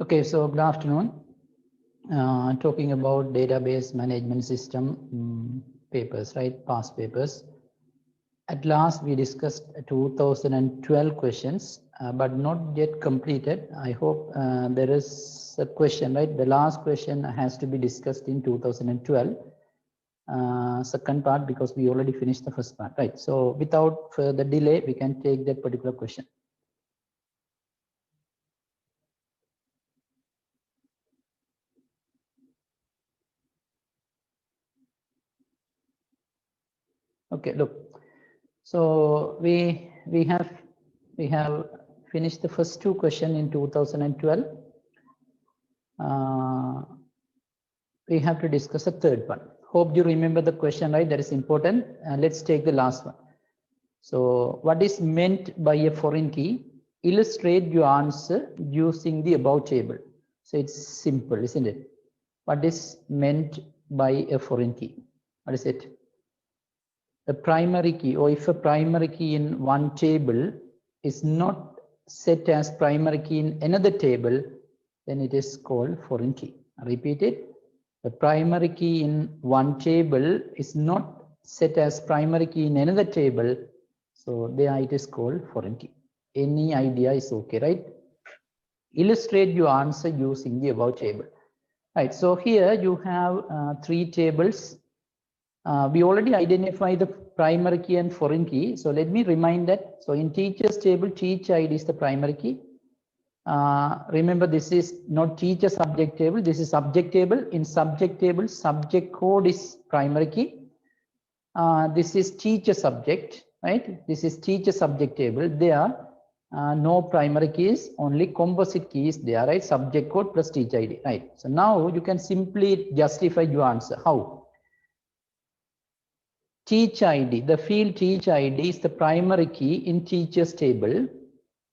Okay, so good afternoon. Talking about database management system papers, right? Past papers. At last, we discussed 2012 questions, but not yet completed. I hope there is a question, right? The last question has to be discussed in 2012. Second part, because we already finished the first part, right? So without further delay, we can take that particular question. Okay, look. So we have finished the first two questions in 2012. We have to discuss a third one. Hope you remember the question, right? That is important. Let's take the last one. So what is meant by a foreign key? Illustrate your answer using the above table. So it's simple, isn't it? What is meant by a foreign key? What is it? A primary key, or if a primary key in one table is not set as primary key in another table, then it is called foreign key. I repeat it. The primary key in one table is not set as primary key in another table, so there it is called foreign key. Any idea is okay, right? Illustrate your answer using the above table. Right, so here you have three tables. We already identified the primary key and foreign key. So let me remind that. So in teachers table, teach ID is the primary key. Remember, this is not teacher subject table. This is subject table. In subject table, subject code is primary key. This is teacher subject, right? This is teacher subject table. There no primary keys, only composite keys there, right? Subject code plus teacher ID, right? So now you can simply justify your answer. How? Teach ID, the field teach ID is the primary key in teachers table,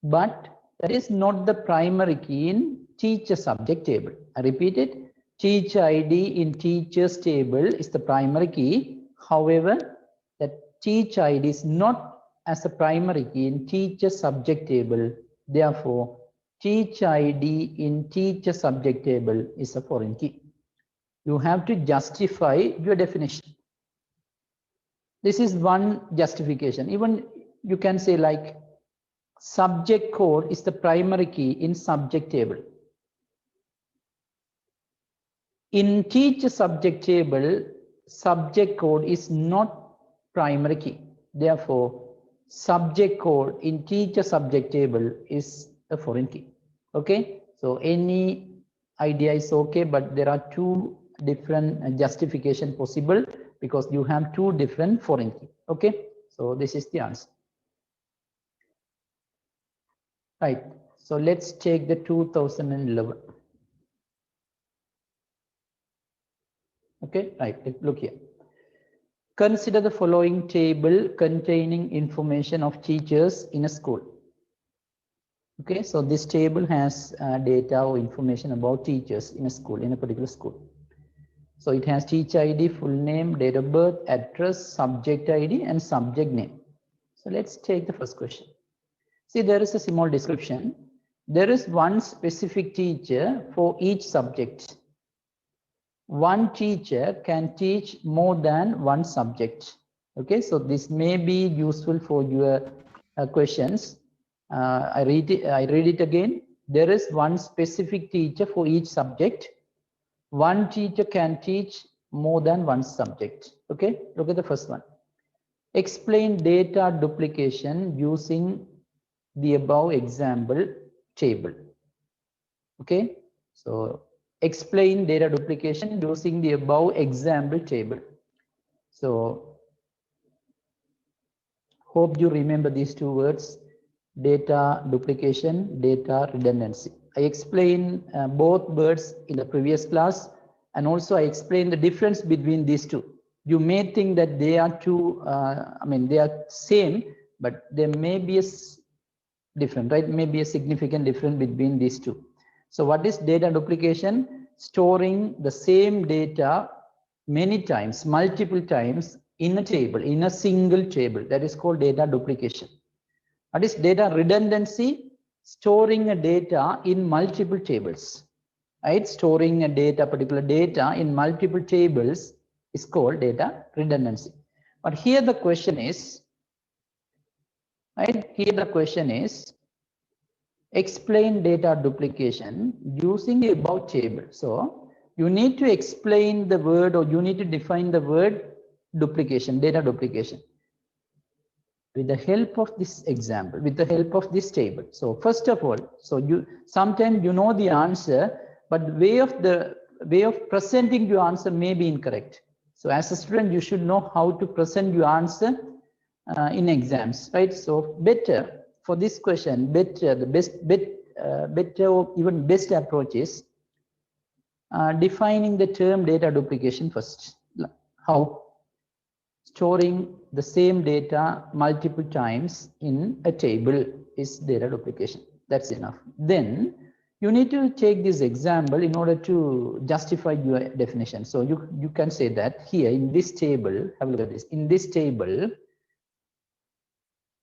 but that is not the primary key in teacher subject table. I repeat it, teach ID in teachers table is the primary key. However, that teach ID is not as a primary key in teacher subject table. Therefore, teach ID in teacher subject table is a foreign key. You have to justify your definition. This is one justification. Even you can say like subject code is the primary key in subject table. In teacher subject table, subject code is not primary key. Therefore, subject code in teacher subject table is a foreign key. Okay, so any idea is okay, but there are two different justification possible because you have two different foreign key. Okay, so this is the answer. Right, so let's take the 2011. Okay, right, look here. Consider the following table containing information of teachers in a school. Okay, so this table has data or information about teachers in a school, in a particular school. So it has teacher ID, full name, date of birth, address, subject ID, and subject name. So let's take the first question. See, there is a small description. There is one specific teacher for each subject. One teacher can teach more than one subject. Okay, so this may be useful for your questions. I read it again. There is one specific teacher for each subject. One teacher can teach more than one subject. Okay, look at the first one. Explain data duplication using the above example table. Okay, so explain data duplication using the above example table. So hope you remember these two words: data duplication, data redundancy. I explained both words in the previous class, and also I explained the difference between these two. You may think that they are two, they are same, but there may be a different, right? Maybe a significant difference between these two. So what is data duplication? Storing the same data many times, multiple times in a table, in a single table. That is called data duplication. What is data redundancy? storing a data in multiple tables, right? Storing a data, particular data in multiple tables is called data redundancy. But here the question is, right? Here the question is, explain data duplication using the above table. So you need to explain the word, or you need to define the word duplication, data duplication, with the help of this example, with the help of this table. So first of all, so you sometimes you know the answer, but the way of presenting your answer may be incorrect. So as a student, you should know how to present your answer in exams, right? So better for this question, better the better or even best approach is defining the term data duplication first. How? Storing the same data multiple times in a table is data duplication. That's enough. Then you need to take this example in order to justify your definition. So you can say that here in this table, have a look at this. In this table,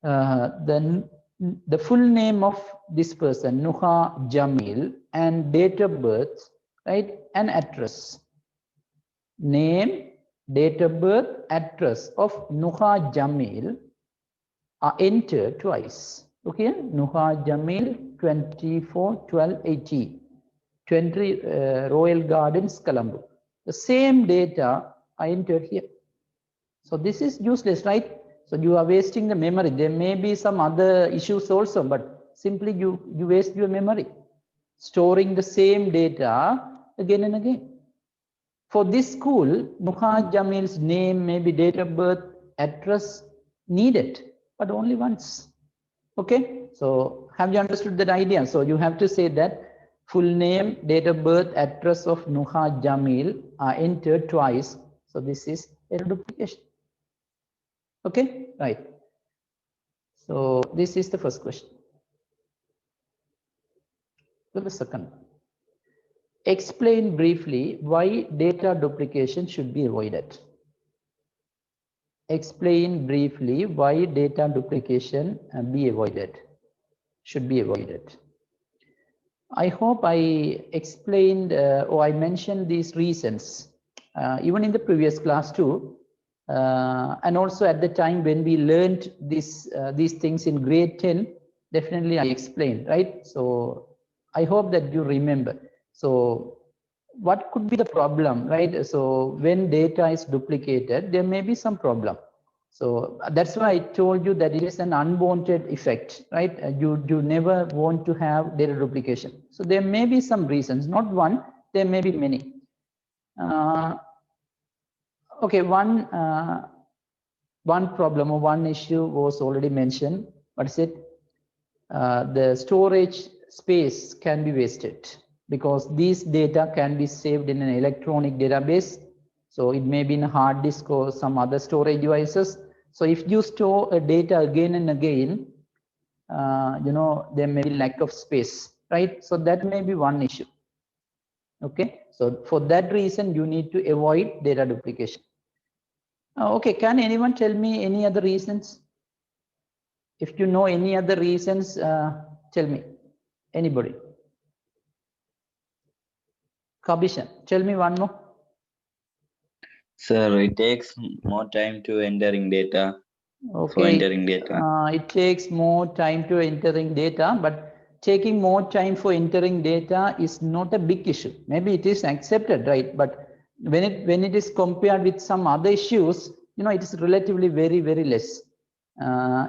then the full name of this person, Nuha Jamil, and date of birth, right, and address. Name, date of birth, address of Nuha Jamil are entered twice. Okay, Nuha Jamil, 24/12/80, 20 Royal Gardens, Colombo. The same data are entered here. So this is useless, right? So you are wasting the memory. There may be some other issues also, but simply you waste your memory storing the same data again and again. For this school, Nuha Jamil's name, maybe date of birth, address needed, but only once. Okay, so have you understood that idea? So you have to say that full name, date of birth, address of Nuha Jamil are entered twice. So this is a duplication. Okay, right. So this is the first question. So the second one. Explain briefly why data duplication should be avoided. Explain briefly why data duplication should be avoided. I hope I explained or I mentioned these reasons even in the previous class too, and also at the time when we learned these things in grade 10, definitely I explained, right? So I hope that you remember. So what could be the problem, right? So when data is duplicated, there may be some problem. So that's why I told you that it is an unwanted effect, right? You never want to have data duplication. So there may be some reasons, not one, there may be many. Okay, one problem or one issue was already mentioned. What is it? The storage space can be wasted because these data can be saved in an electronic database. So it may be in a hard disk or some other storage devices. So if you store a data again and again, there may be lack of space, right? So that may be one issue. Okay, so for that reason, you need to avoid data duplication. Okay, can anyone tell me any other reasons? If you know any other reasons, tell me. Anybody? Kabishan, tell me one more. Sir, it takes more time to entering data. Okay. For entering data. It takes more time to entering data, but taking more time for entering data is not a big issue. Maybe it is accepted, right? But when it is compared with some other issues, it is relatively very, very less.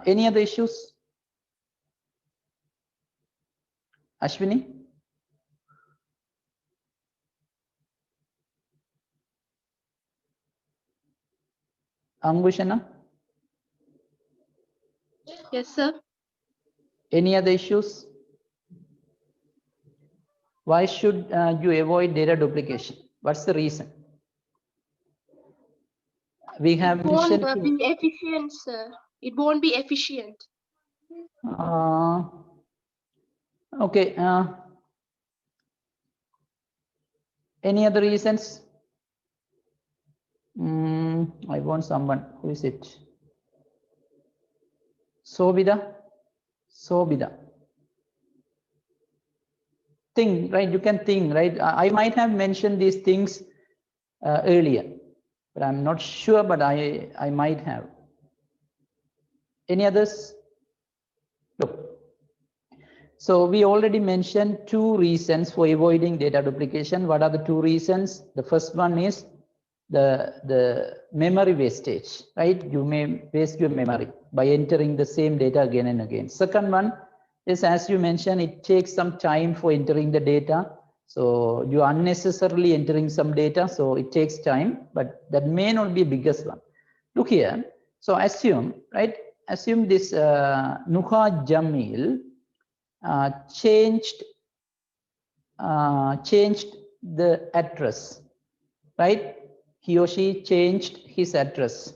Any other issues? Ashwini? Angushana? Yes, sir. Any other issues? Why should you avoid data duplication? What's the reason? We have mentioned. It won't be efficient, sir. It won't be efficient. Okay. Any other reasons? I want someone. Who is it? Sobida. think, right? You can think, right? I might have mentioned these things earlier, but I'm not sure, but I might have. Any others? Look. So we already mentioned 2 reasons for avoiding data duplication. What are the 2 reasons? The first one is the memory wastage, right? You may waste your memory by entering the same data again and again. Second one is, as you mentioned, it takes some time for entering the data. So you are unnecessarily entering some data, so it takes time, but that may not be the biggest one. Look here. So assume, right? Assume this Nuha Jamil changed the address, right? He or she changed his address.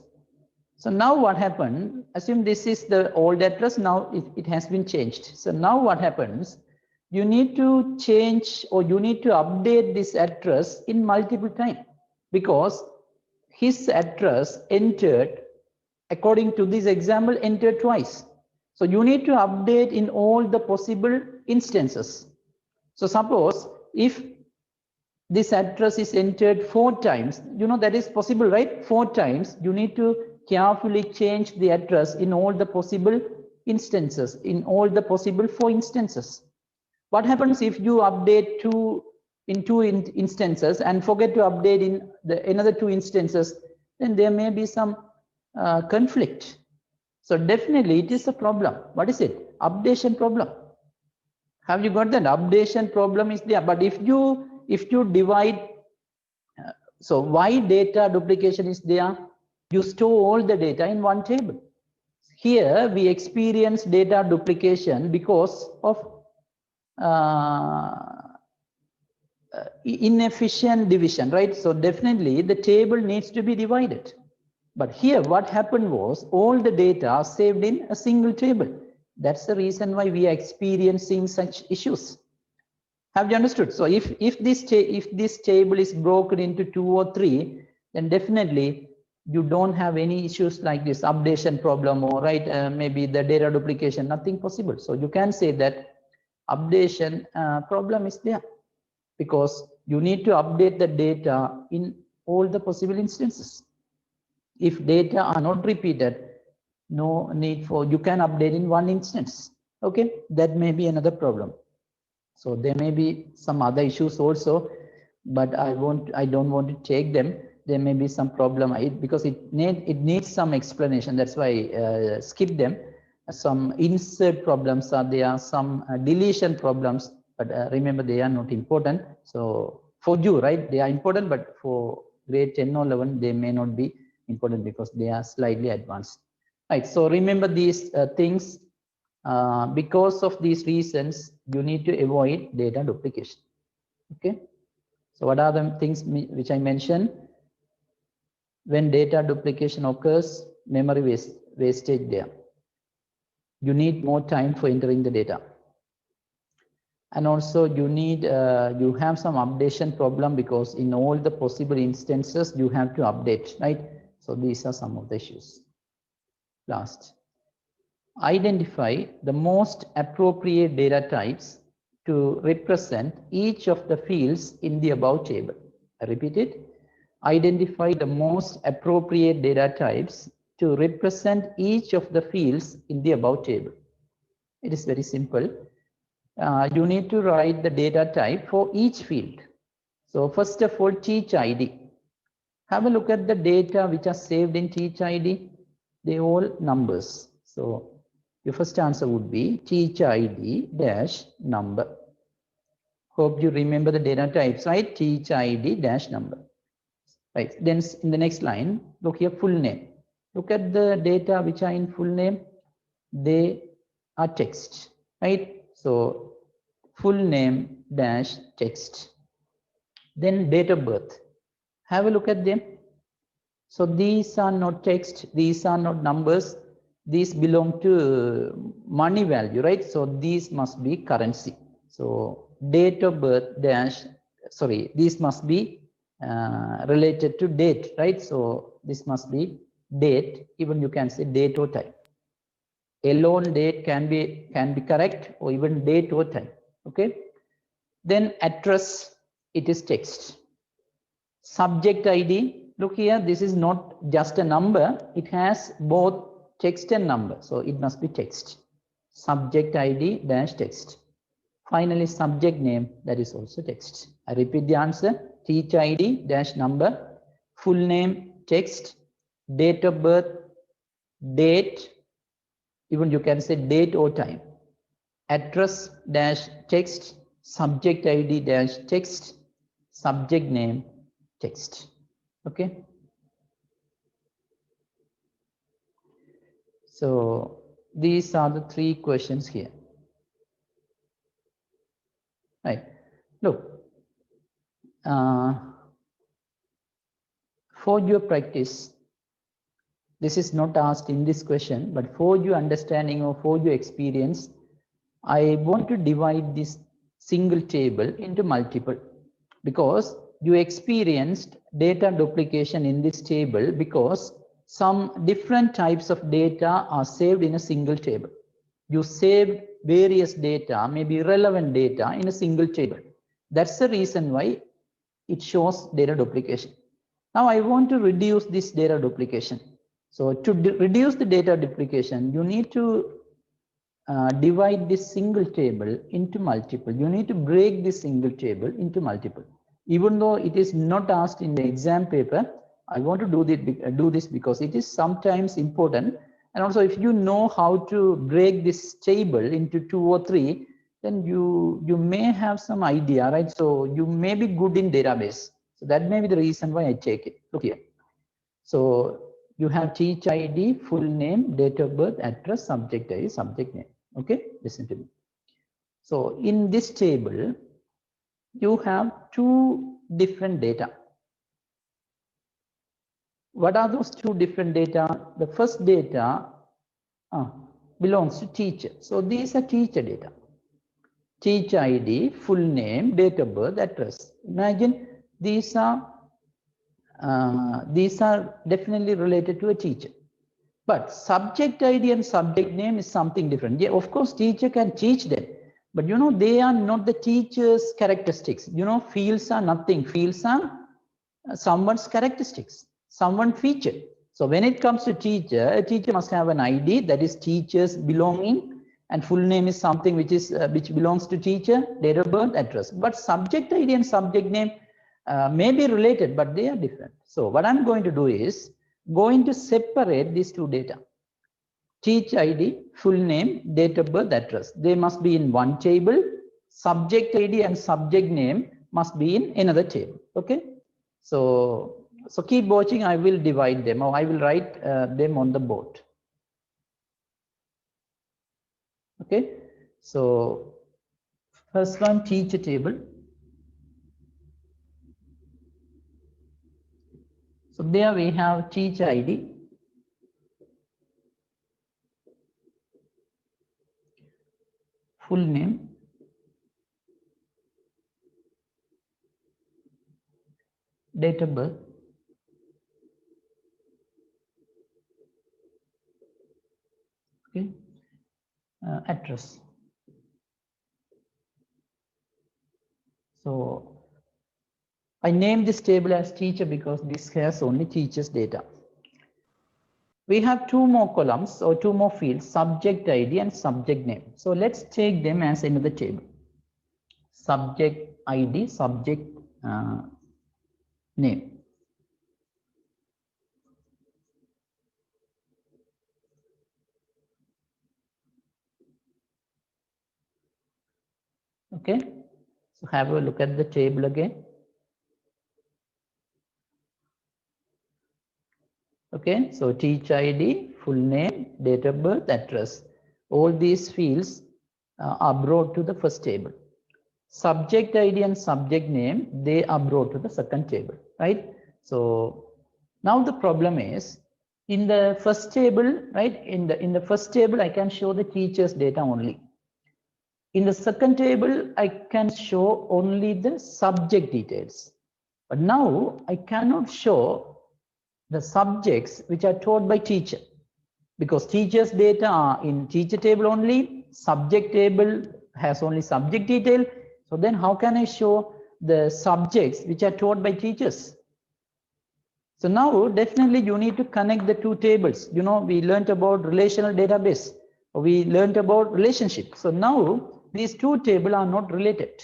So now what happened? Assume this is the old address. Now it has been changed. So now what happens? You need to change, or you need to update this address in multiple times, because his address entered, according to this example, entered twice. So you need to update in all the possible instances. So suppose if this address is entered 4 times, you know that is possible, right? 4 times, you need to carefully change the address in all the possible instances, in all the possible 4 instances. What happens if you update in 2 instances and forget to update in another 2 instances? Then there may be some conflict. So definitely it is a problem. What is it? Updation problem. Have you got that? Updation problem is there. But if you divide, so why data duplication is there? You store all the data in one table. Here we experience data duplication because of inefficient division, right? So definitely the table needs to be divided. But here what happened was all the data are saved in a single table. That's the reason why we are experiencing such issues. Have you understood? So if this table is broken into 2 or 3, then definitely you don't have any issues like this updation problem, or right, maybe the data duplication, nothing possible. So you can say that updation problem is there, because you need to update the data in all the possible instances. If data are not repeated, no need for, you can update in one instance. Okay, that may be another problem. So there may be some other issues also, but I don't want to take them. There may be some problem because it needs some explanation. That's why I skip them. Some insert problems are there, some deletion problems, but remember they are not important. So for you, right, they are important, but for grade 10 or 11, they may not be important because they are slightly advanced. Right. So remember these things. Because of these reasons, you need to avoid data duplication. Okay. So what are the things which I mentioned? When data duplication occurs, memory wastage there. You need more time for entering the data. And also you need, you have some updation problem, because in all the possible instances, you have to update, right? So these are some of the issues. Last. Identify the most appropriate data types to represent each of the fields in the above table. I repeat it. Identify the most appropriate data types to represent each of the fields in the above table. It is very simple. You need to write the data type for each field. So first of all, teach ID. Have a look at the data which are saved in teach ID. They all numbers. So your first answer would be teach ID dash number. Hope you remember the data types, right? Teach ID dash number. Right. Then in the next line, look here, full name. Look at the data which are in full name. They are text, right? So full name dash text. Then date of birth. Have a look at them. So these are not text. These are not numbers. These belong to money value, right? So these must be currency. So date of birth dash, sorry, these must be related to date, right? So this must be date. Even you can say date or time. Alone date can be correct, or even date or time. Okay. Then address, it is text. Subject ID, look here, this is not just a number, it has both text and number, so it must be text. Subject ID dash text. Finally, subject name, that is also text. I repeat the answer, teacher ID dash number, full name text, date of birth, date, even you can say date or time, address dash text, subject ID dash text, subject name text. Okay. So these are the 3 questions here. Right. Look, for your practice, this is not asked in this question, but for your understanding or for your experience, I want to divide this single table into multiple, because you experienced data duplication in this table because some different types of data are saved in a single table. You saved various data, maybe relevant data in a single table. That's the reason why it shows data duplication. Now I want to reduce this data duplication. So to reduce the data duplication, you need to divide this single table into multiple. You need to break this single table into multiple. Even though it is not asked in the exam paper, I want to do this because it is sometimes important. And also, if you know how to break this table into 2 or 3, then you may have some idea, right? So you may be good in database. So that may be the reason why I take it. Look here. So you have teacher ID, full name, date of birth, address, subject ID, subject name. Okay, listen to me. So in this table, you have 2 different data. What are those 2 different data? The first data belongs to teacher. So these are teacher data. Teacher ID, full name, date of birth, address. Imagine these are definitely related to a teacher. But subject ID and subject name is something different. Yeah, of course, teacher can teach them, but you know, they are not the teacher's characteristics. You know, fields are nothing. Fields are someone's characteristics, someone feature. So when it comes to teacher, a teacher must have an ID, that is teacher's belonging, and full name is something which belongs to teacher, date of birth, address. But subject ID and subject name may be related, but they are different. So what I'm going to do is going to separate these 2 data. Teacher ID, full name, date of birth, address. They must be in one table. Subject ID and subject name must be in another table. Okay. So keep watching. I will divide them, or I will write them on the board. Okay. So first one, teacher table. So there we have teacher ID, full name, date of birth, okay, address. So I named this table as teacher because this has only teacher's data. We have 2 more columns or 2 more fields, subject ID and subject name. So let's take them as another table. Subject ID, subject name. Okay, so have a look at the table again. Okay, so teacher ID, full name, date of birth, address. All these fields are brought to the first table. Subject ID and subject name, they are brought to the second table, right? So now the problem is in the first table, right? In the first table, I can show the teacher's data only. In the second table, I can show only the subject details. But now I cannot show the subjects which are taught by teacher, because teacher's data are in teacher table only. Subject table has only subject detail. So then how can I show the subjects which are taught by teachers? So now definitely you need to connect the two tables. You know, we learned about relational database. We learned about relationship. So now these two tables are not related.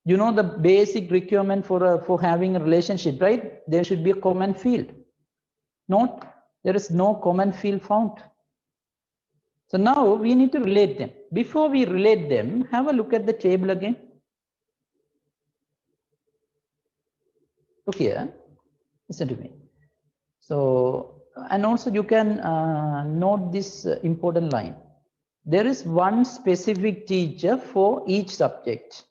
You know the basic requirement for having a relationship, right? There should be a common field. There is no common field found. So now we need to relate them. Before we relate them, have a look at the table again. Look here, listen to me. So, and also you can note this important line. There is one specific teacher for each subject.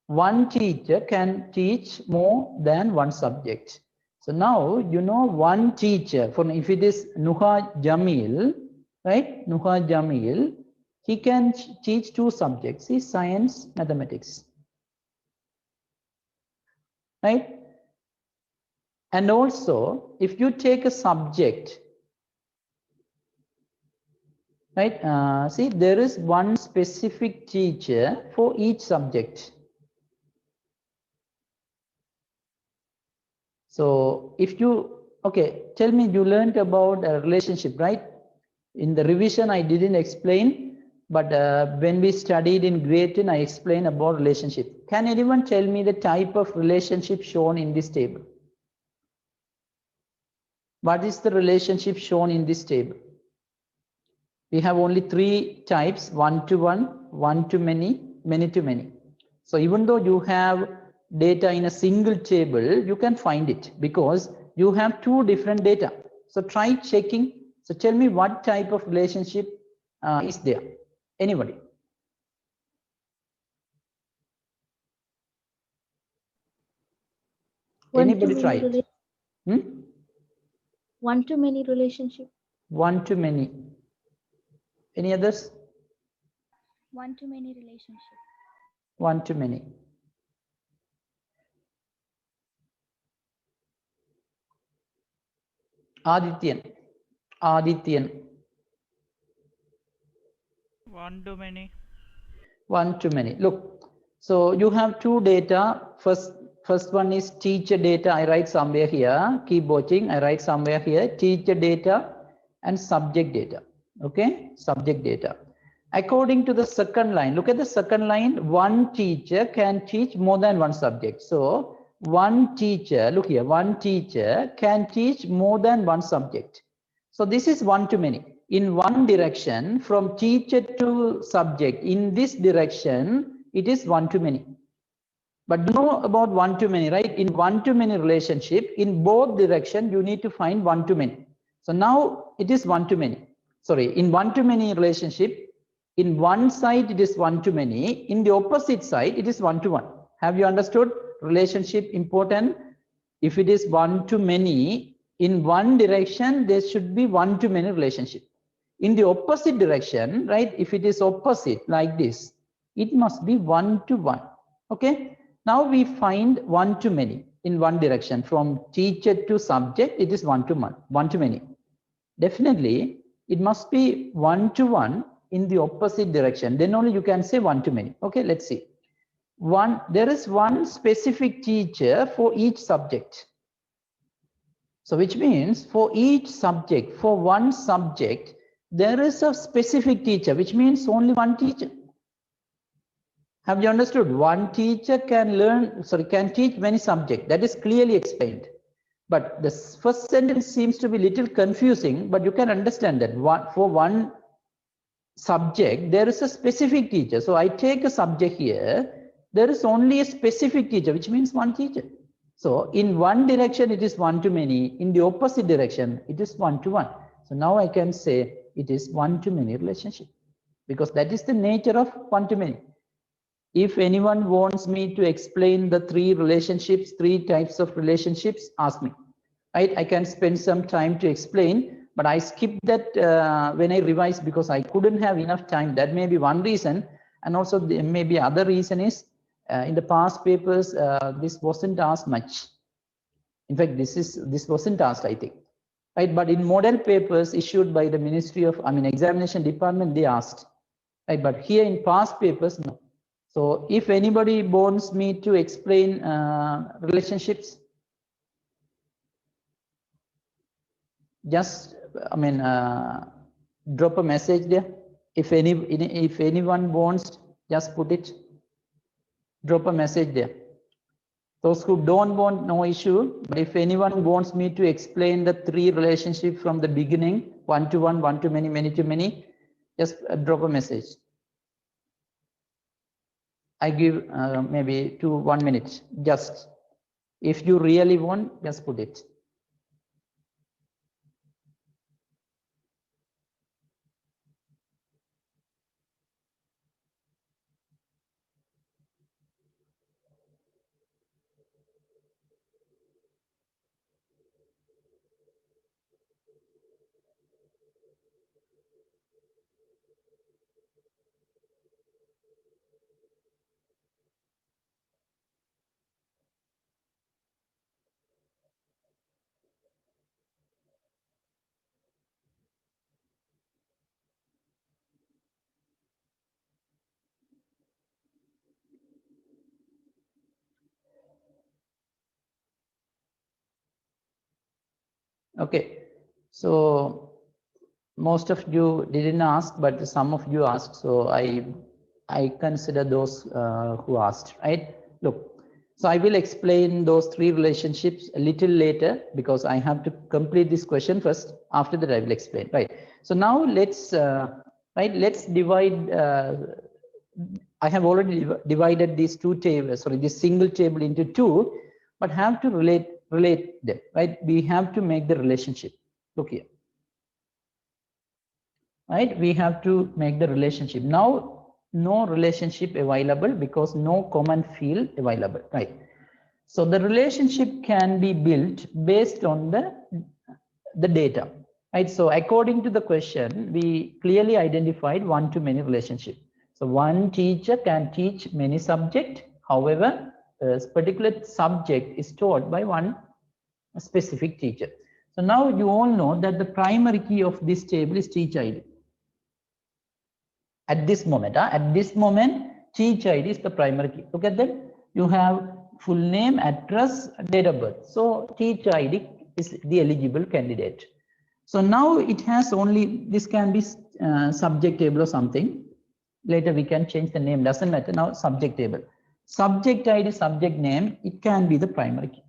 One teacher can teach more than one subject. So now you know one teacher, for if it is Nuha Jamil, right? Nuha Jamil, he can teach two subjects, see, science, mathematics, right? And also, if you take a subject, right? See, there is one specific teacher for each subject. So if you, okay, tell me, you learned about a relationship, right? In the revision, I didn't explain, but when we studied in grade 10, I explained about relationship. Can anyone tell me the type of relationship shown in this table? What is the relationship shown in this table? We have only three types: one-to-one, one-to-many, many-to-many. So even though you have data in a single table, you can find it because you have two different data. So try checking. So tell me what type of relationship is there? Anybody? Anybody try it? One-to-many relationship. One-to-many. Any others? One-to-many relationship. One-to-many. Adityan. One-to-many. One-to-many. Look, so you have two data. First one is teacher data. I write somewhere here. Keep watching. I write somewhere here. Teacher data and subject data. Okay, subject data. According to the second line, look at the second line. One teacher can teach more than one subject. So one teacher, look here, one teacher can teach more than one subject. So this is one-to-many. In one direction, from teacher to subject, in this direction, it is one-to-many. But you know about one-to-many, right? In one-to-many relationship, in both directions, you need to find one-to-many. So now it is one-to-many. Sorry, in one-to-many relationship, in one side it is one-to-many. In the opposite side, it is one-to-one. Have you understood? Relationship important. If it is one-to-many, in one direction, there should be one-to-many relationship. In the opposite direction, right? If it is opposite like this, it must be one-to-one. Okay. Now we find one-to-many in one direction. From teacher to subject, it is one-to-many. Definitely, it must be one-to-one in the opposite direction. Then only you can say one-to-many. Okay, let's see. There is one specific teacher for each subject. So which means for each subject, for one subject, there is a specific teacher, which means only one teacher. Have you understood? One teacher can teach many subjects. That is clearly explained. But the first sentence seems to be a little confusing, but you can understand that for one subject, there is a specific teacher. So I take a subject here, there is only a specific teacher, which means one teacher. So in one direction, it is one-to-many. In the opposite direction, it is one-to-one. So now I can say it is one-to-many relationship because that is the nature of one-to-many. If anyone wants me to explain the three types of relationships, ask me. Right? I can spend some time to explain, but I skipped that when I revised because I couldn't have enough time. That may be one reason. And also maybe other reason is in the past papers, this wasn't asked much. In fact, this wasn't asked, I think. Right? But in model papers issued by the Ministry of, Examination Department, they asked. Right? But here in past papers, no. So if anybody wants me to explain relationships, just drop a message there. If anyone wants, just put it. Drop a message there. Those who don't want, no issue. But if anyone wants me to explain the three relationships from the beginning, one-to-one, one-to-many, many-to-many, just drop a message. I give maybe 1 minute. Just if you really want, just put it. Okay, so most of you didn't ask, but some of you asked. So I consider those who asked, right? Look, so I will explain those three relationships a little later because I have to complete this question first. After that, I will explain, right? So now let's let's divide. I have already divided these two tables, sorry, this single table into two, but have to relate them, right? We have to make the relationship. Look here, right? We have to make the relationship. Now, no relationship available because no common field available, right? So the relationship can be built based on the data, right? So according to the question, we clearly identified one-to-many relationship. So one teacher can teach many subjects. However, a particular subject is taught by one specific teacher. So now you all know that the primary key of this table is teach ID. At this moment, teach ID is the primary key. Look at that. You have full name, address, date of birth. So teach ID is the eligible candidate. So now it has only, this can be subject table or something. Later we can change the name, doesn't matter. Now subject table. Subject ID, subject name, it can be the primary key.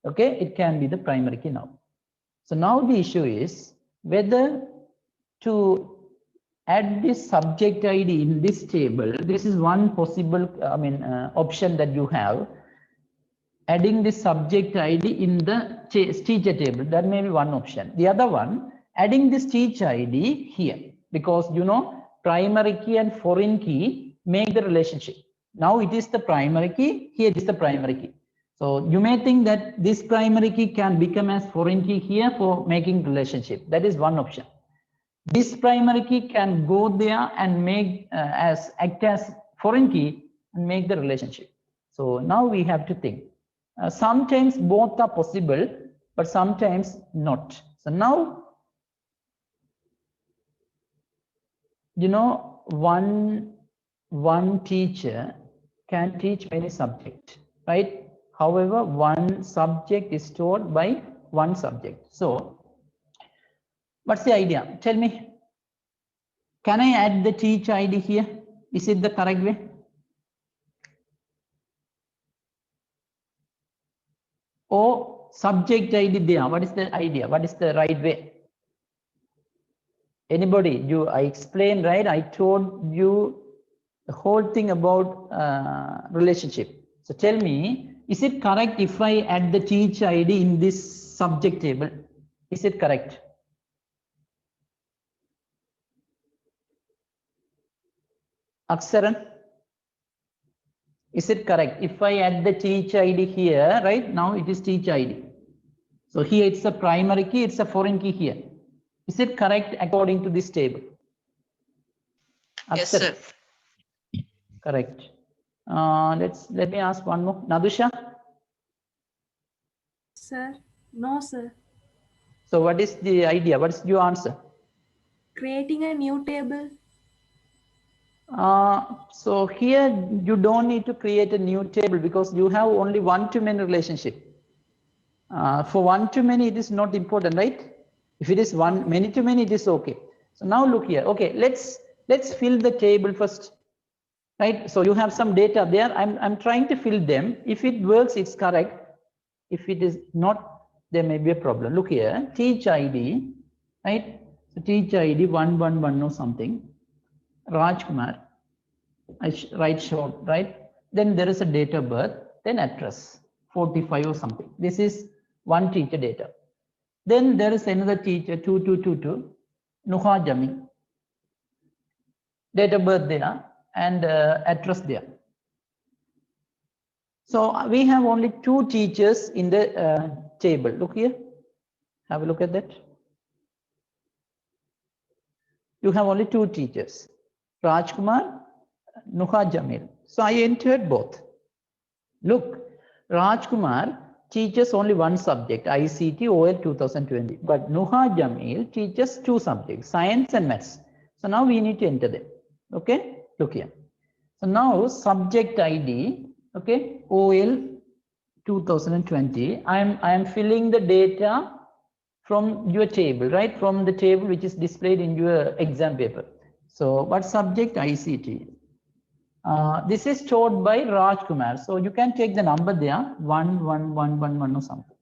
Okay, it can be the primary key now. So now the issue is whether to add this subject ID in this table. This is one possible option that you have. Adding this subject ID in the teacher table, that may be one option. The other one, adding this teacher ID here, because you know primary key and foreign key make the relationship. Now it is the primary key, here it is the primary key. So you may think that this primary key can become as foreign key here for making relationship. That is one option. This primary key can go there and make act as foreign key and make the relationship. So now we have to think. Sometimes both are possible, but sometimes not. So now, you know, one teacher can teach many subjects, right? However, one subject is taught by one subject. So what's the idea? Tell me. Can I add the teach ID here? Is it the correct way? Or subject ID there? What is the idea? What is the right way? Anybody? I explained, right? I told you the whole thing about relationship. So tell me, is it correct if I add the teach ID in this subject table? Is it correct? Aksaran, is it correct? If I add the teach ID here, right now it is teach ID. So here it's a primary key, it's a foreign key here. Is it correct according to this table? Yes, sir. Correct. Let me ask one more. Nadusha? Sir, no, sir. So what is the idea? What is your answer? Creating a new table. So here you don't need to create a new table because you have only one-to-many relationship. For one-to-many, it is not important, right? If it is one many-to-many, it is okay. So now look here. Okay, let's fill the table first, right? So you have some data there. I'm trying to fill them. If it works, it's correct. If it is not, there may be a problem. Look here, teach ID, right? So teach ID 111 or something. Rajkumar, I write short, right? Then there is a date of birth, then address, 45 or something. This is one teacher data. Then there is another teacher, 2222, Nuha Jamil. Date of birth there and address there. So we have only two teachers in the table. Look here. Have a look at that. You have only two teachers, Rajkumar, Nuha Jamil. So I entered both. Look, Rajkumar teaches only one subject, ICT OL 2020. But Nuha Jamil teaches two subjects, science and maths. So now we need to enter them. Okay, look here. So now subject ID, okay, OL 2020. I am filling the data from your table, right? From the table which is displayed in your exam paper. So what subject? ICT. This is stored by Rajkumar. So you can take the number there, 11111 or something.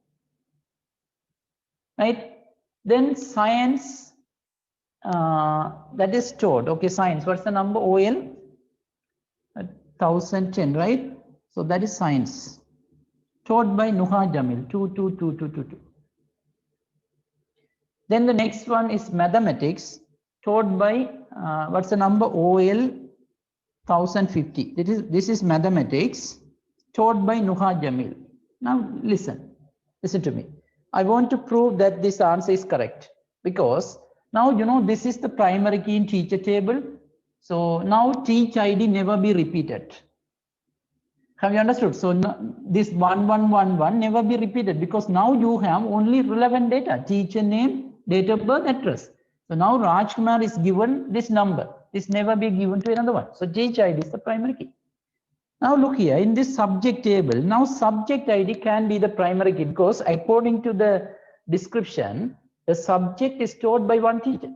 Right? Then science, that is stored. Okay, science. What's the number? OL 1010, right? So that is science. Stored by Nuha Jamil, 222222. Then the next one is mathematics, stored by what's the number? OL 1050. This is mathematics, stored by Nuha Jamil. Now listen to me. I want to prove that this answer is correct because now you know this is the primary key in teacher table. So now teach ID never be repeated. Have you understood? So this 1111 never be repeated because now you have only relevant data, teacher name, date of birth, address. So now Rajkumar is given this number. This never be given to another one. So teach ID is the primary key. Now look here in this subject table. Now subject ID can be the primary key because according to the description, the subject is stored by one teacher.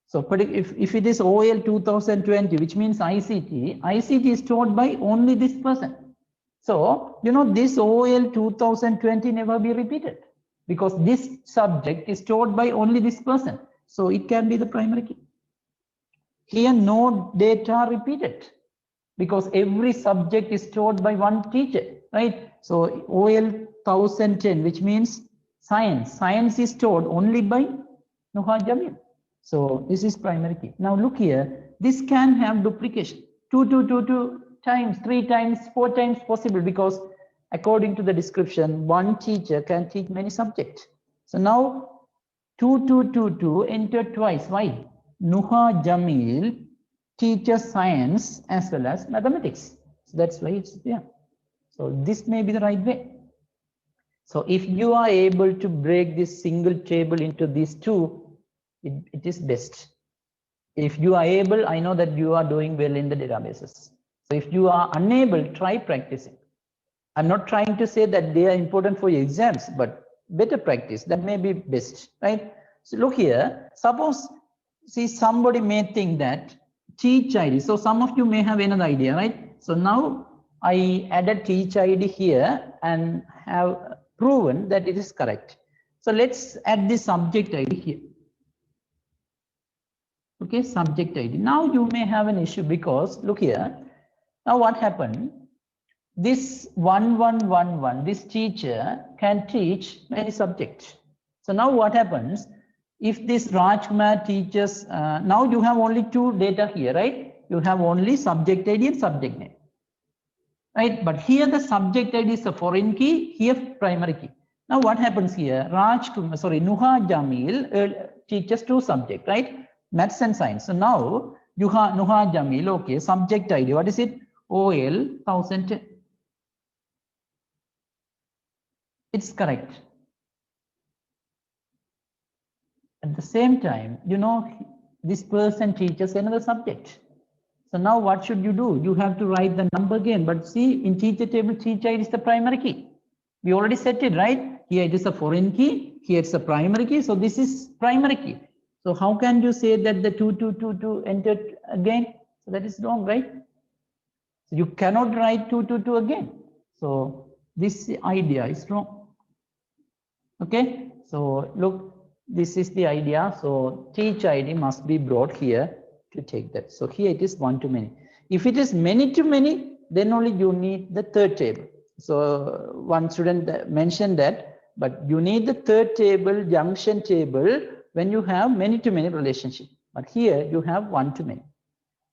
So if it is OL 2020, which means ICT is stored by only this person. So, you know, this OL 2020 never be repeated because this subject is stored by only this person. So it can be the primary key. Here, no data repeated because every subject is stored by one teacher, right? So OL 1010, which means science is stored only by Nuha Jamil. So this is primary key. Now look here, this can have duplication. 2 times, 3 times, 4 times possible because according to the description, one teacher can teach many subjects. So now 2222 entered twice. Why? Nuha Jamil teaches science as well as mathematics. So that's why it's there. So this may be the right way. So if you are able to break this single table into these two, it is best. If you are able, I know that you are doing well in the databases. So if you are unable, try practicing. I'm not trying to say that they are important for your exams, but better practice, that may be best, right? So look here, suppose, see, somebody may think that teach ID. So some of you may have another idea, right? So now I added teach ID here and have proven that it is correct. So let's add the subject ID here. Okay, subject ID. Now you may have an issue because look here. Now what happened? This 1111, this teacher can teach many subjects. So now what happens? If this Rajkumar teaches, now you have only two data here, right? You have only subject ID and subject name, right? But here the subject ID is a foreign key, here primary key. Now what happens here? Nuha Jamil teaches two subjects, right? Maths and science. So now Nuha Jamil, okay, subject ID, what is it? OL 1010. It's correct. At the same time, you know, this person teaches another subject. So now what should you do? You have to write the number again. But see, in teacher table, teacher ID is the primary key. We already set it, right? Here it is a foreign key. Here it's a primary key. So this is primary key. So how can you say that the 2222 entered again? So that is wrong, right? So you cannot write 222 again. So this idea is wrong. Okay. So look, this is the idea. So teach ID must be brought here to take that. So here it is one to many. If it is many to many, then only you need the third table. So one student mentioned that, but you need the third table, junction table, when you have many to many relationship. But here you have one to many.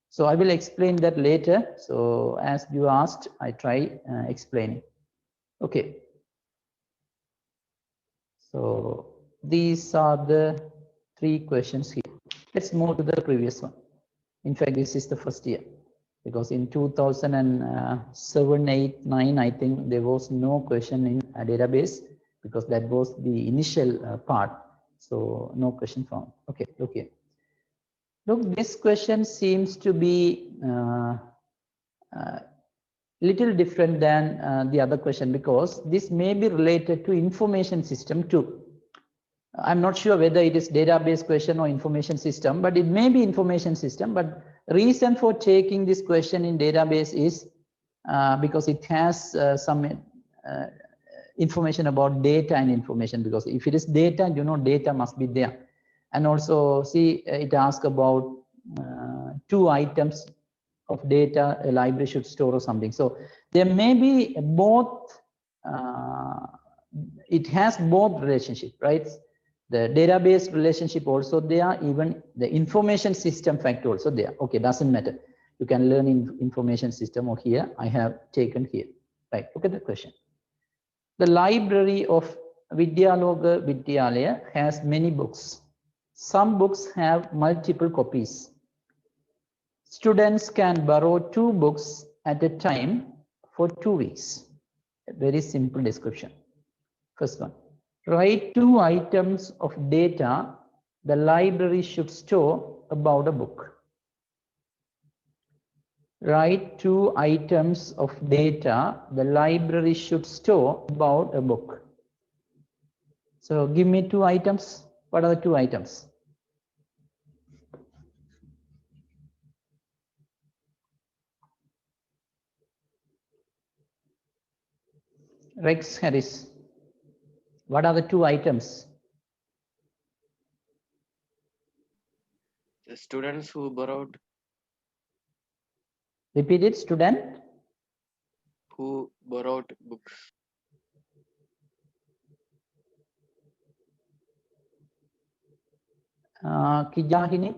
So I will explain that later. So as you asked, I try explaining. Okay. So these are the 3 questions here. Let's move to the previous one. In fact, this is the first year, because in 2007, 8, 9, I think there was no question in a database, because that was the initial part. So no question found. Okay, look here. Look, this question seems to be little different than the other question, because this may be related to information system too. I'm not sure whether it is database question or information system, but it may be information system. But reason for taking this question in database is because it has some information about data and information, because if it is data, you know, data must be there. And also see, it asks about 2 items of data a library should store or something. So there may be both, it has both relationship, right? The database relationship also there, even the information system factor also there. Okay, doesn't matter. You can learn in information system, or here I have taken here. Right, look at the question. The library of Vidyaloka Vidyalaya has many books. Some books have multiple copies. Students can borrow 2 books at a time for 2 weeks. A very simple description. First one, write 2 items of data the library should store about a book. Write 2 items of data the library should store about a book. So give me 2 items. What are the 2 items? Rex Harris. What are the 2 items? The students who borrowed Repeat it, student. who borrowed books. Kijahini.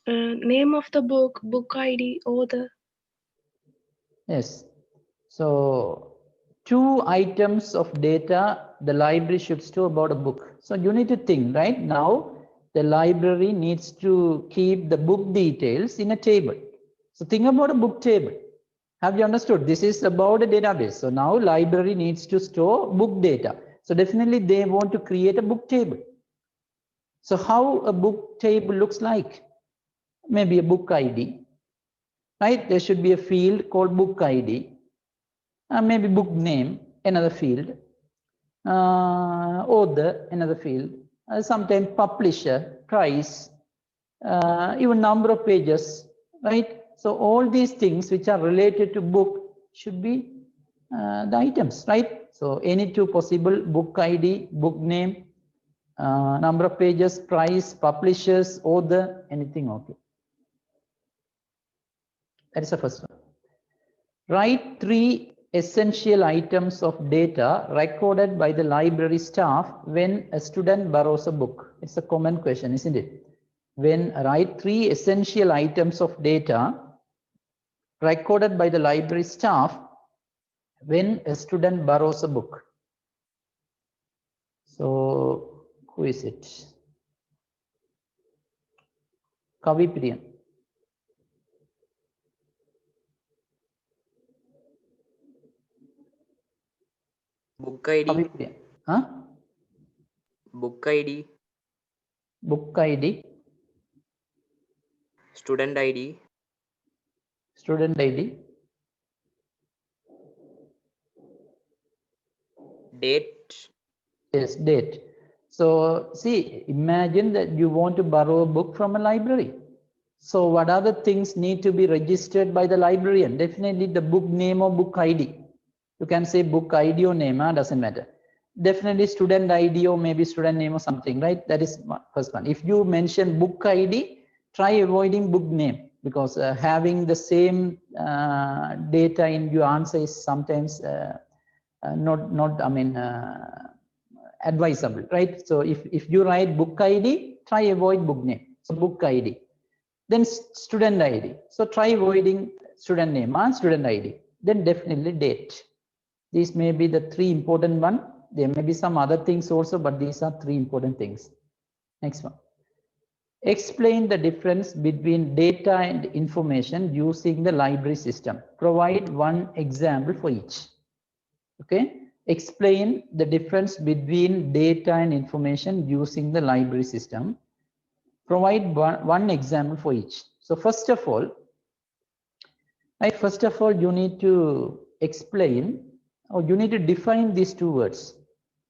Name of the book, book ID, author. Yes. So 2 items of data the library should store about a book. So you need to think, right? Now the library needs to keep the book details in a table. So think about a book table. Have you understood? This is about a database. So now library needs to store book data. So definitely they want to create a book table. So how a book table looks like? Maybe a book ID, right? There should be a field called book ID. Maybe book name, another field. Author, another field. Sometimes publisher, price, even number of pages, right? So all these things which are related to book should be the items, right? So any 2 possible: book ID, book name, number of pages, price, publishers, author, anything. Okay. That is the first one. Write 3 essential items of data recorded by the library staff when a student borrows a book. It's a common question, isn't it? Write 3 essential items of data recorded by the library staff when a student borrows a book. So who is it? Kavi Priyan. Book ID. Kavi Priyan. Huh? Book ID. book ID, Student ID, student ID, date, yes, date. So see, imagine that you want to borrow a book from a library. So what other things need to be registered by the librarian? Definitely the book name or book ID. You can say book ID or name, doesn't matter. Definitely student ID or maybe student name or something, right? That is first one. If you mention book ID, try avoiding book name, because having the same data in your answer is sometimes not advisable, right? So if you write book ID, try avoid book name. So book ID. Then student ID. So try avoiding student name and student ID. Then definitely date. These may be the three important ones. There may be some other things also, but these are three important things. Next one. Explain the difference between data and information using the library system. Provide one example for each. Okay. Explain the difference between data and information using the library system. Provide one example for each. So first of all, you need to explain, or you need to define these two words,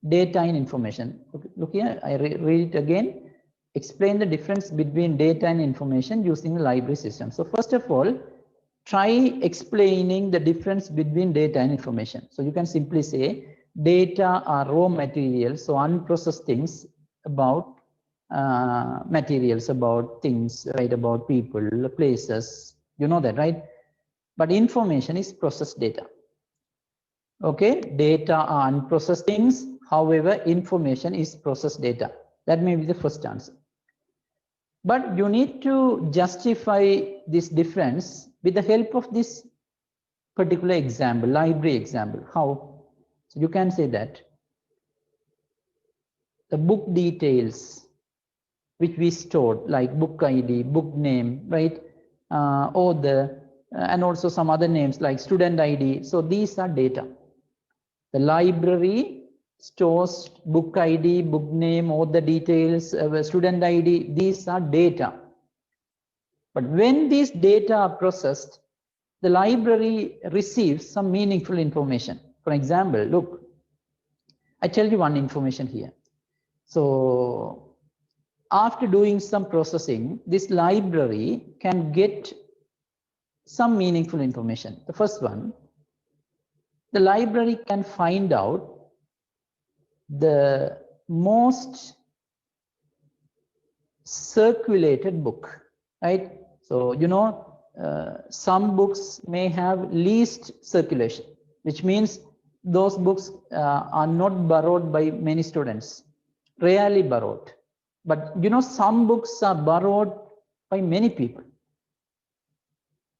data and information. Okay, look here, I read it again. Explain the difference between data and information using the library system. So first of all, try explaining the difference between data and information. So you can simply say data are raw materials, so unprocessed things about materials, about things, right, about people, places, you know that, right? But information is processed data. Okay, data are unprocessed things, however information is processed data. That may be the first answer. But you need to justify this difference with the help of this particular example, library example. How? So you can say that the book details which we stored, like book ID, book name, right, author, and also some other names like student ID. So these are data. The library stores book ID, book name, author details, student ID. These are data. But when these data are processed, the library receives some meaningful information. For example, look, I tell you one information here. So after doing some processing, this library can get some meaningful information. The first one, the library can find out the most circulated book, right? So, you know, some books may have least circulation, which means those books are not borrowed by many students, rarely borrowed. But, you know, some books are borrowed by many people.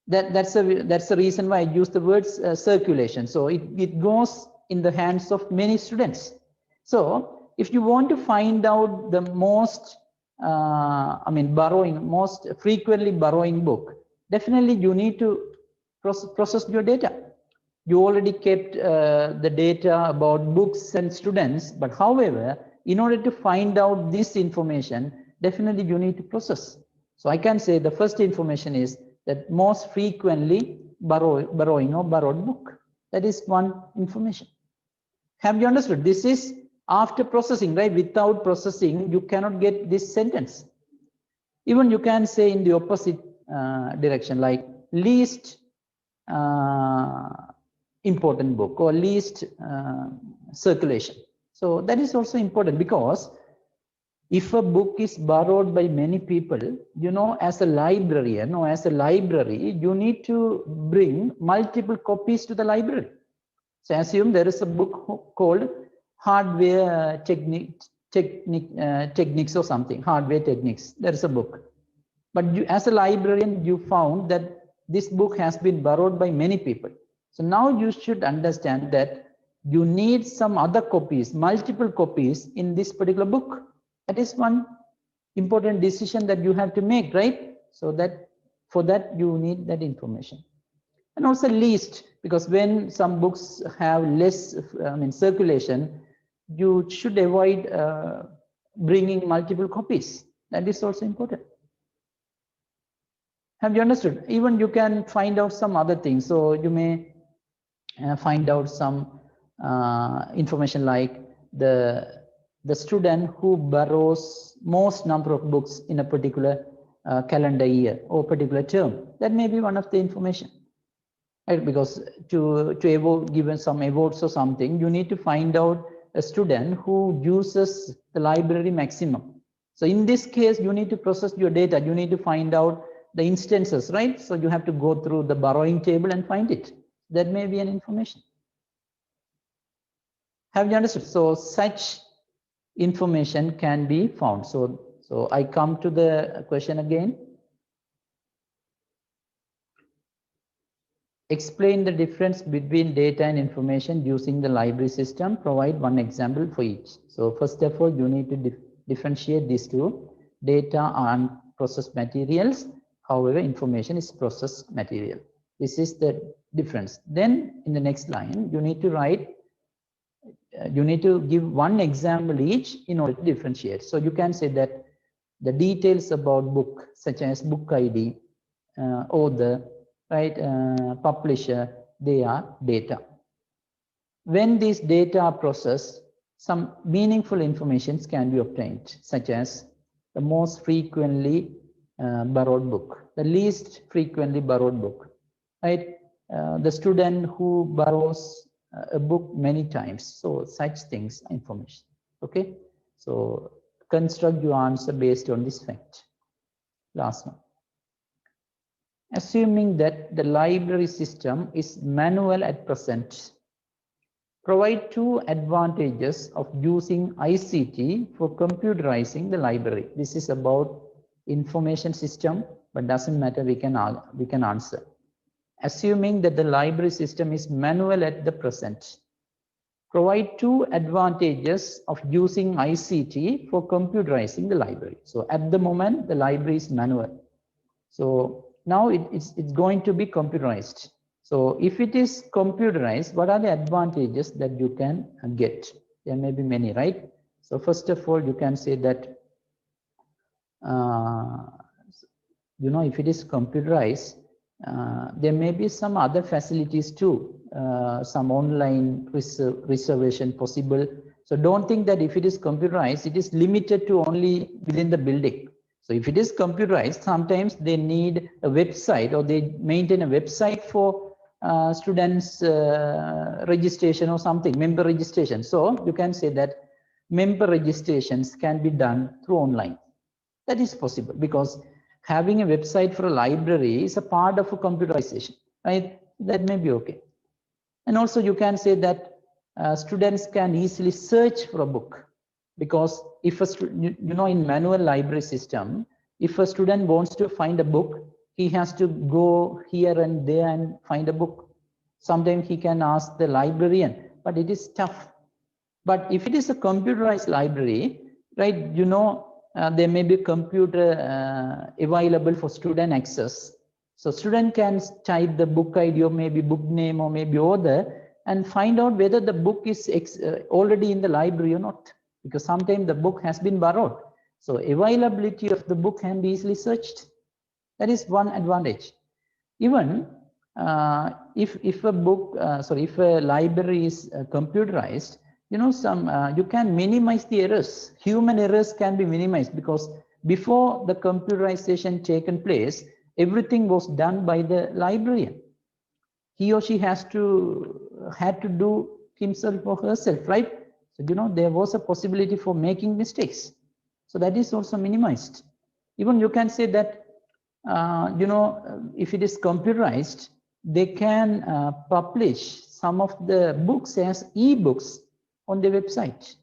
That's the reason why I use the words circulation. So it goes in the hands of many students. So if you want to find out the most, most frequently borrowing book, definitely you need to process your data. You already kept the data about books and students, but however, in order to find out this information, definitely you need to process. So I can say the first information is that most frequently borrowing or borrowed book. That is one information. Have you understood? This is after processing, right? Without processing, you cannot get this sentence. Even you can say in the opposite direction, like least important book or least circulation. So that is also important, because if a book is borrowed by many people, you know, as a librarian or as a library, you need to bring multiple copies to the library. So assume there is a book called Hardware Techniques or something, Hardware Techniques. There is a book. But you, as a librarian, you found that this book has been borrowed by many people. So now you should understand that you need some other copies, multiple copies in this particular book. That is one important decision that you have to make, right? So that for that you need that information. And also least, because when some books have less circulation, you should avoid bringing multiple copies. That is also important. Have you understood? Even you can find out some other things. So you may find out some information like the student who borrows most number of books in a particular calendar year or particular term. That may be one of the information, right? Because to given some awards or something, you need to find out a student who uses the library maximum. So in this case, you need to process your data. You need to find out the instances, right? So you have to go through the borrowing table and find it. That may be an information. Have you understood? So such information can be found. So I come to the question again. Explain the difference between data and information using the library system. Provide one example for each. So first of all, you need to differentiate these two. Data are processed materials. However, information is processed material. This is the difference. Then in the next line, you need to write, you need to give one example each in order to differentiate. So you can say that the details about book, such as book ID, author, right, publisher, they are data. When these data are processed, some meaningful information can be obtained, such as the most frequently borrowed book, the least frequently borrowed book, right? The student who borrows a book many times. So such things, information. Okay. So construct your answer based on this fact. Last one. Assuming that the library system is manual at present, provide two advantages of using ICT for computerizing the library. This is about information system, but doesn't matter, we can answer. Assuming that the library system is manual at the present, provide two advantages of using ICT for computerizing the library. So at the moment, the library is manual. So now it's going to be computerized. So if it is computerized, what are the advantages that you can get? There may be many, right? So first of all, you can say that, you know, if it is computerized, there may be some other facilities too, some online reservation possible. So don't think that if it is computerized, it is limited to only within the building. So if it is computerized, sometimes they need a website or they maintain a website for students registration or something, member registration. So you can say that member registrations can be done through online. That is possible because having a website for a library is a part of a computerization, right? That may be okay. And also you can say that students can easily search for a book, because if a student, you know, in manual library system, if a student wants to find a book, he has to go here and there and find a book. Sometimes he can ask the librarian, but it is tough. But if it is a computerized library, right, you know, there may be computer available for student access. So student can type the book ID or maybe book name or maybe author and find out whether the book is already in the library or not, because sometimes the book has been borrowed. So availability of the book can be easily searched. That is one advantage. Even if a book, if a library is computerized, you know, you can minimize the errors. Human errors can be minimized because before the computerization taken place, everything was done by the librarian. He or she had to do himself or herself, right? So, you know, there was a possibility for making mistakes. So that is also minimized. Even you can say that, you know, if it is computerized, they can publish some of the books as e-books on the website,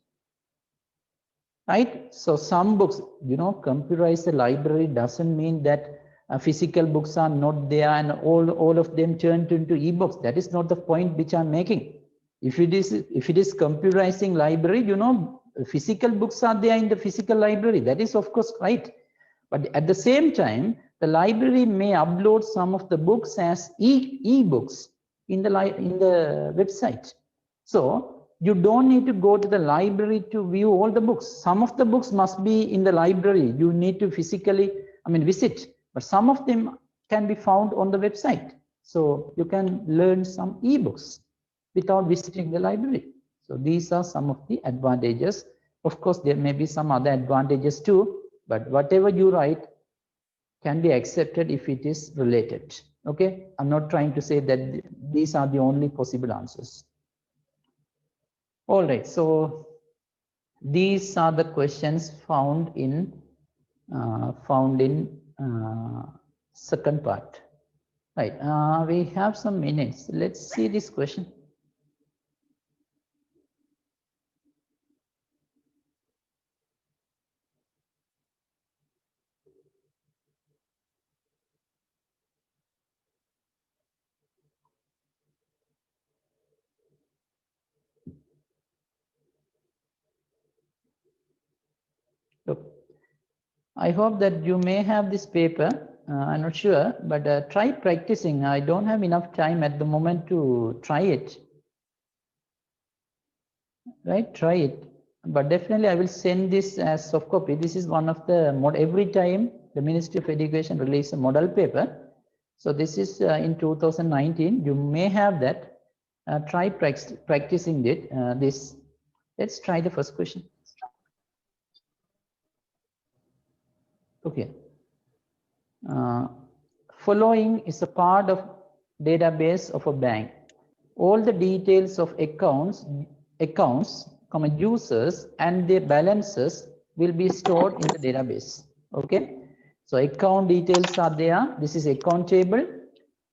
right? So some books, you know, computerized library doesn't mean that physical books are not there and all of them turned into e-books. That is not the point which I'm making. If it is computerizing library, you know, physical books are there in the physical library. That is of course right. But at the same time, the library may upload some of the books as e-books in the website. So you don't need to go to the library to view all the books. Some of the books must be in the library. You need to physically, visit, but some of them can be found on the website. So you can learn some ebooks without visiting the library. So these are some of the advantages. Of course, there may be some other advantages too, but whatever you write can be accepted if it is related. Okay, I'm not trying to say that these are the only possible answers. All right, so these are the questions found in second part. Right, we have some minutes. Let's see this question. Look, I hope that you may have this paper. I'm not sure, but try practicing. I don't have enough time at the moment to try it. Right, try it. But definitely I will send this as soft copy. This is one of the every time the Ministry of Education release a model paper. So this is in 2019. You may have that. Try practicing it. Let's try the first question. Okay. Following is a part of database of a bank. All the details of accounts, users and their balances will be stored in the database. Okay. So account details are there. This is account table.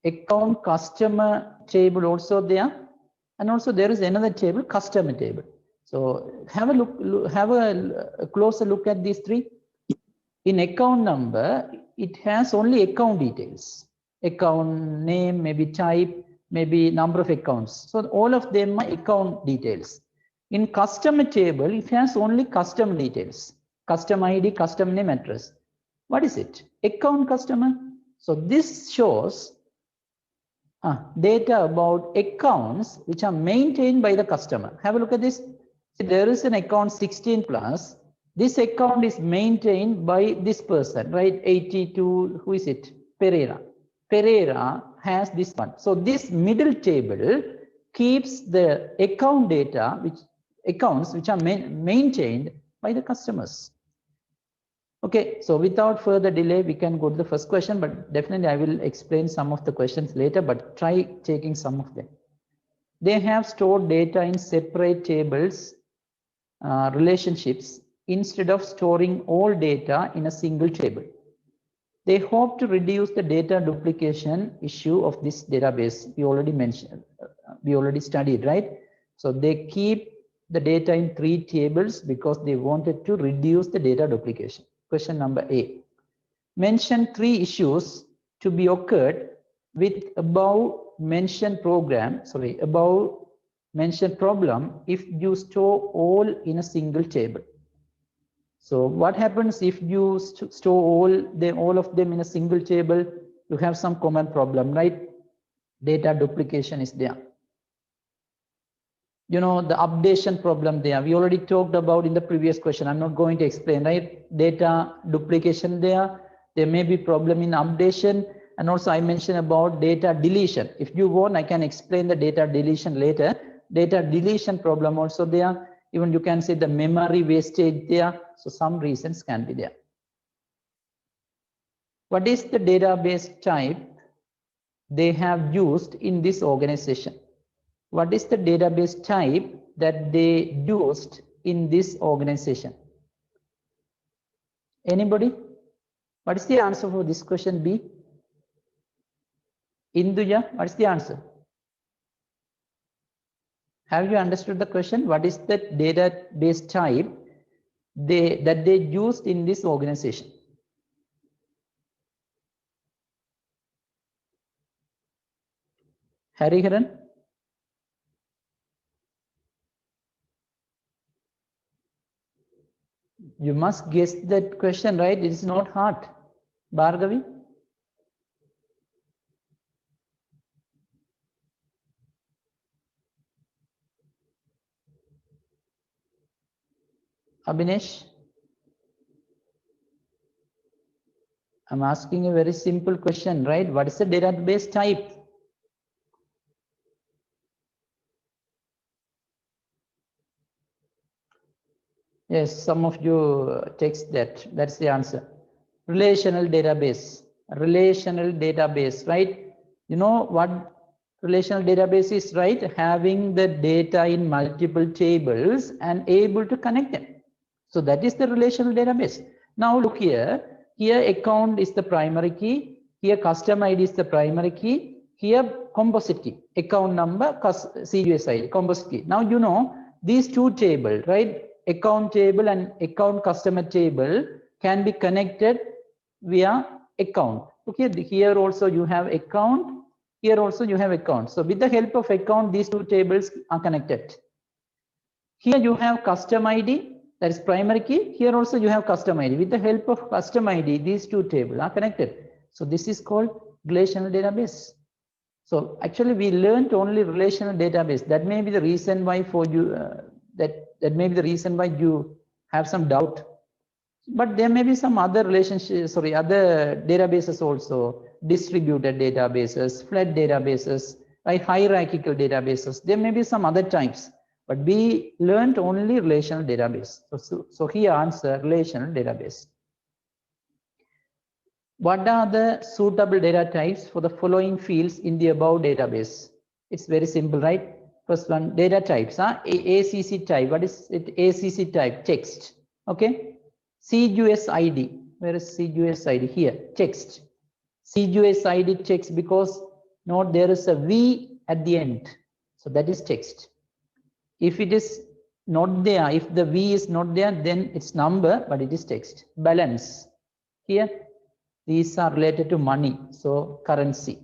Account customer table also there. And also there is another table, customer table. So have a look, have a closer look at these three. In account number, it has only account details. Account name, maybe type, maybe number of accounts. So all of them are account details. In customer table, it has only customer details. Customer ID, customer name, address. What is it? Account customer. So this shows data about accounts which are maintained by the customer. Have a look at this. See, there is an account 16 plus. This account is maintained by this person, right? 82, who is it? Pereira. Pereira has this one. So this middle table keeps the account data, accounts which are maintained by the customers. Okay, so without further delay, we can go to the first question, but definitely I will explain some of the questions later, but try taking some of them. They have stored data in separate tables, relationships, instead of storing all data in a single table. They hope to reduce the data duplication issue of this database. We already mentioned, we already studied, right? So they keep the data in 3 tables because they wanted to reduce the data duplication. Question number A. Mention 3 issues to be occurred with above mentioned problem if you store all in a single table. So what happens if you store all of them in a single table? You have some common problem, right? Data duplication is there. You know, the updation problem there. We already talked about in the previous question. I'm not going to explain, right? Data duplication there. There may be problem in updation. And also I mentioned about data deletion. If you want, I can explain the data deletion later. Data deletion problem also there. Even you can say the memory wastage there. So some reasons can be there. What is the database type they have used in this organization? What is the database type that they used in this organization? Anybody? What is the answer for this question B? Induja, what is the answer? Have you understood the question? What is the database type that they used in this organization? Hariharan? You must guess that question, right? It is not hard. Bhargavi? Abhinesh? I'm asking a very simple question, right? What is the database type? Yes, some of you text that. That's the answer. Relational database. Relational database, right? You know what relational database is, right? Having the data in multiple tables and able to connect them. So that is the relational database. Now look here. Here account is the primary key. Here custom ID is the primary key. Here composite key. Account number, CGS ID, composite key. Now you know these two tables, right? Account table and account customer table can be connected via account. Okay, here also you have account. Here also you have account. So with the help of account, these two tables are connected. Here you have custom ID, that is primary key. Here also you have custom ID. With the help of custom ID, these two tables are connected. So this is called relational database. So actually we learned only relational database. That may be the reason why for you, that may be the reason why you have some doubt. But there may be some other relationships, other databases also, distributed databases, flat databases, right? Hierarchical databases. There may be some other types, but we learned only relational database. So here answer relational database. What are the suitable data types for the following fields in the above database? It's very simple, right? First one, data types. ACC type. What is it? ACC type, text. Okay. CGS ID. Where is CGS ID? Here, text. CGS ID text because note there is a V at the end. So that is text. If it is not there, if the V is not there, then it's number, but it is text. Balance. Here, these are related to money. So currency.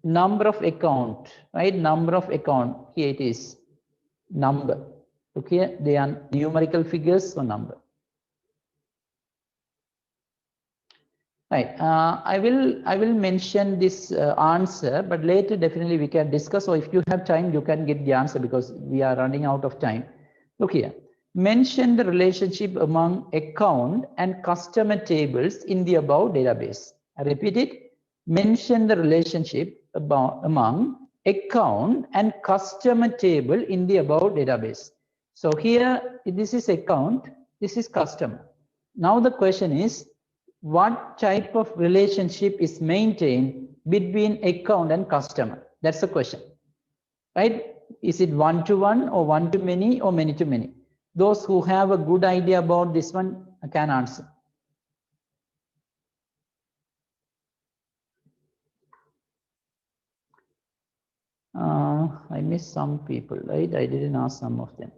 Number of account, right? Number of account. Here it is number. Okay, they are numerical figures or number. Right. I will mention this answer, but later definitely we can discuss. Or if you have time, you can get the answer because we are running out of time. Look here. Mention the relationship among account and customer tables in the above database. I repeat it. Mention the relationship among account and customer table in the above database. So here, this is account, this is customer. Now the question is, what type of relationship is maintained between account and customer? That's the question, right? Is it one-to-one or one-to-many or many-to-many? Those who have a good idea about this one can answer. I missed some people, right? I didn't ask some of them.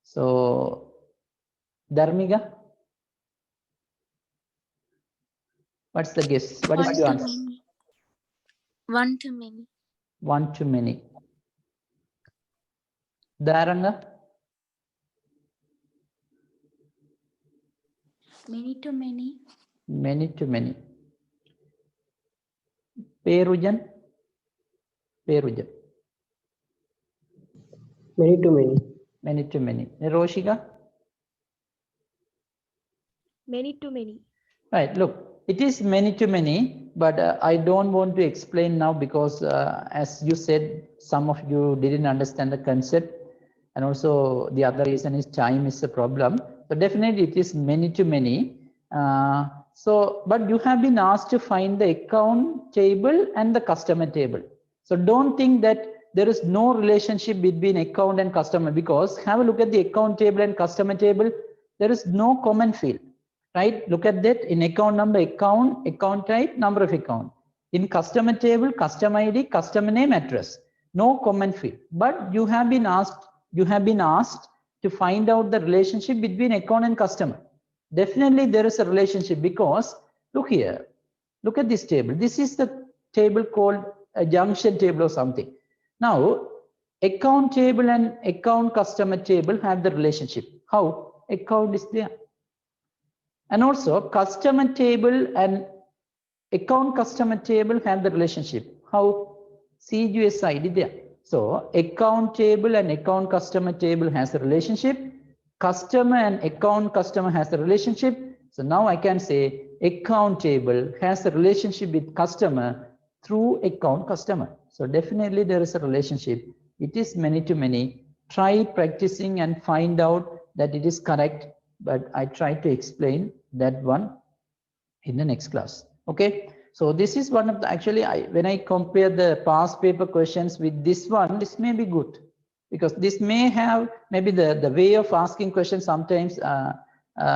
So, Dharmiga? What's the guess? What is your answer? One to many. One to many. Dharanga? Many to many. Many to many. Perujan? Perujan. Many to many. Many to many. Roshika? Many to many. Right, look, it is many to many, but I don't want to explain now because as you said, some of you didn't understand the concept. And also the other reason is time is a problem. So definitely it is many to many. But you have been asked to find the account table and the customer table. So don't think that there is no relationship between account and customer, because have a look at the account table and customer table. There is no common field, right? Look at that. In account number, account type, number of account. In customer table, customer ID, customer name, address. No common field. But you have been asked to find out the relationship between account and customer. Definitely there is a relationship because look here. Look at this table. This is the table called a junction table or something. Now, account table and account customer table have the relationship. How? Account is there. And also customer table and account customer table have the relationship. How? CGS ID there. So account table and account customer table has a relationship. customer and account customer has a relationship. So now I can say account table has a relationship with customer through account customer. So definitely there is a relationship. It is many to many. Try practicing and find out that it is correct, but I try to explain that one in the next class. Okay, so this is one of the, actually when I compare the past paper questions with this one, this may be good, because this may have maybe the way of asking questions sometimes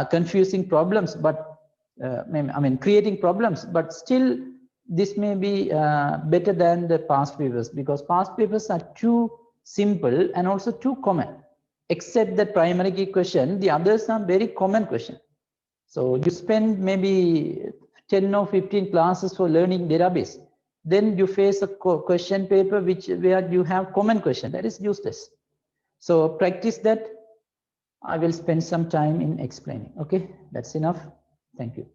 confusing problems, but I mean creating problems, but still this may be better than the past papers, because past papers are too simple and also too common. Except the primary key question, the others are very common question. So you spend maybe 10 or 15 classes for learning database. Then you face a question paper where you have common question. That is useless. So practice that. I will spend some time in explaining. Okay, that's enough. Thank you.